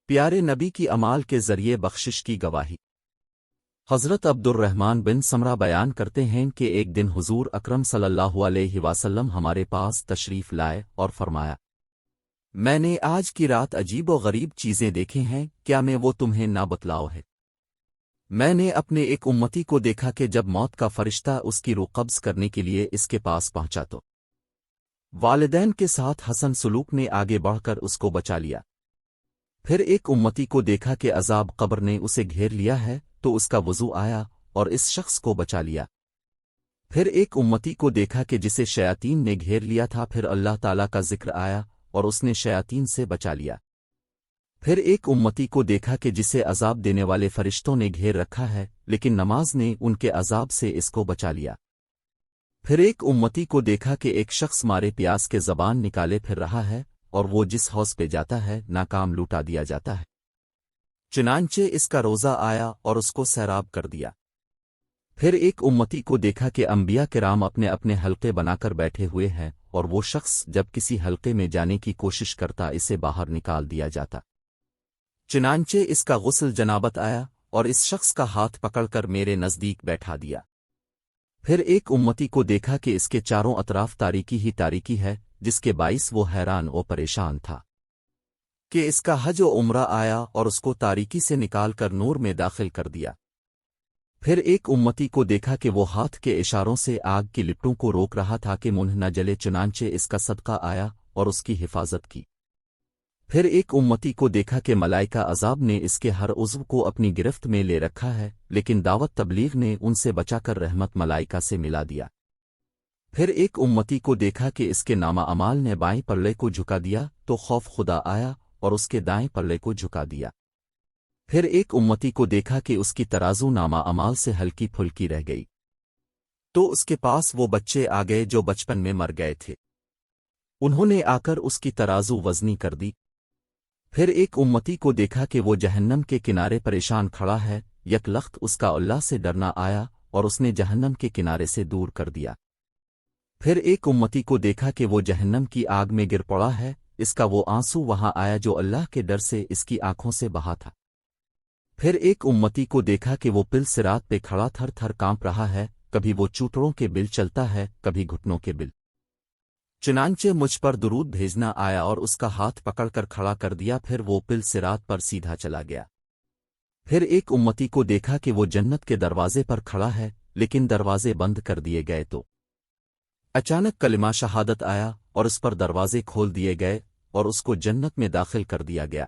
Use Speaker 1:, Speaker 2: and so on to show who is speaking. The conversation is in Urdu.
Speaker 1: پیارے نبی کی امال کے ذریعے بخشش کی گواہی۔ حضرت عبد الرحمن بن سمرہ بیان کرتے ہیں کہ ایک دن حضور اکرم صلی اللہ علیہ وسلم ہمارے پاس تشریف لائے اور فرمایا، میں نے آج کی رات عجیب و غریب چیزیں دیکھی ہیں، کیا میں وہ تمہیں نہ بتلاؤ ہے؟ میں نے اپنے ایک امتی کو دیکھا کہ جب موت کا فرشتہ اس کی روح قبض کرنے کے لیے اس کے پاس پہنچا تو والدین کے ساتھ حسن سلوک نے آگے بڑھ کر اس کو بچا لیا۔ پھر ایک امتی کو دیکھا کہ عذاب قبر نے اسے گھیر لیا ہے تو اس کا وضو آیا اور اس شخص کو بچا لیا۔ پھر ایک امتی کو دیکھا کہ جسے شیاطین نے گھیر لیا تھا، پھر اللہ تعالیٰ کا ذکر آیا اور اس نے شیاطین سے بچا لیا۔ پھر ایک امتی کو دیکھا کہ جسے عذاب دینے والے فرشتوں نے گھیر رکھا ہے، لیکن نماز نے ان کے عذاب سے اس کو بچا لیا۔ پھر ایک امتی کو دیکھا کہ ایک شخص مارے پیاس کے زبان نکالے پھر رہا ہے، اور وہ جس حوض پہ جاتا ہے ناکام لوٹا دیا جاتا ہے، چنانچہ اس کا روزہ آیا اور اس کو سیراب کر دیا۔ پھر ایک امتی کو دیکھا کہ انبیاء کرام اپنے اپنے حلقے بنا کر بیٹھے ہوئے ہیں، اور وہ شخص جب کسی حلقے میں جانے کی کوشش کرتا اسے باہر نکال دیا جاتا، چنانچہ اس کا غسل جنابت آیا اور اس شخص کا ہاتھ پکڑ کر میرے نزدیک بیٹھا دیا۔ پھر ایک امتی کو دیکھا کہ اس کے چاروں اطراف تاریکی ہی تاریکی ہے، جس کے باعث وہ حیران و پریشان تھا کہ اس کا حج و عمرہ آیا اور اس کو تاریکی سے نکال کر نور میں داخل کر دیا۔ پھر ایک امتی کو دیکھا کہ وہ ہاتھ کے اشاروں سے آگ کی لپٹوں کو روک رہا تھا کہ منہ نہ جلے، چنانچہ اس کا صدقہ آیا اور اس کی حفاظت کی۔ پھر ایک امتی کو دیکھا کہ ملائکہ عذاب نے اس کے ہر عضو کو اپنی گرفت میں لے رکھا ہے، لیکن دعوت تبلیغ نے ان سے بچا کر رحمت ملائکہ سے ملا دیا۔ پھر ایک امتی کو دیکھا کہ اس کے نامہ اعمال نے بائیں پلے کو جھکا دیا تو خوف خدا آیا اور اس کے دائیں پلے کو جھکا دیا۔ پھر ایک امتی کو دیکھا کہ اس کی ترازو نامہ اعمال سے ہلکی پھلکی رہ گئی، تو اس کے پاس وہ بچے آ گئے جو بچپن میں مر گئے تھے، انہوں نے آ کر اس کی ترازو وزنی کر دی۔ پھر ایک امتی کو دیکھا کہ وہ جہنم کے کنارے پریشان کھڑا ہے، یک لخت اس کا اللہ سے ڈرنا آیا اور اس نے جہنم کے کنارے سے دور کر دیا۔ پھر ایک امتی کو دیکھا کہ وہ جہنم کی آگ میں گر پڑا ہے، اس کا وہ آنسو وہاں آیا جو اللہ کے ڈر سے اس کی آنکھوں سے بہا تھا۔ پھر ایک امتی کو دیکھا کہ وہ پل صراط پہ کھڑا تھر تھر کانپ رہا ہے، کبھی وہ چوٹڑوں کے بل چلتا ہے، کبھی گھٹنوں کے بل، چنانچہ مجھ پر درود بھیجنا آیا اور اس کا ہاتھ پکڑ کر کھڑا کر دیا، پھر وہ پل صراط پر سیدھا چلا گیا۔ پھر ایک امتی کو دیکھا کہ وہ جنت کے دروازے پر کھڑا ہے، لیکن دروازے بند کر دیے گئے تو اچانک کلمہ شہادت آیا اور اس پر دروازے کھول دیے گئے اور اس کو جنت میں داخل کر دیا گیا۔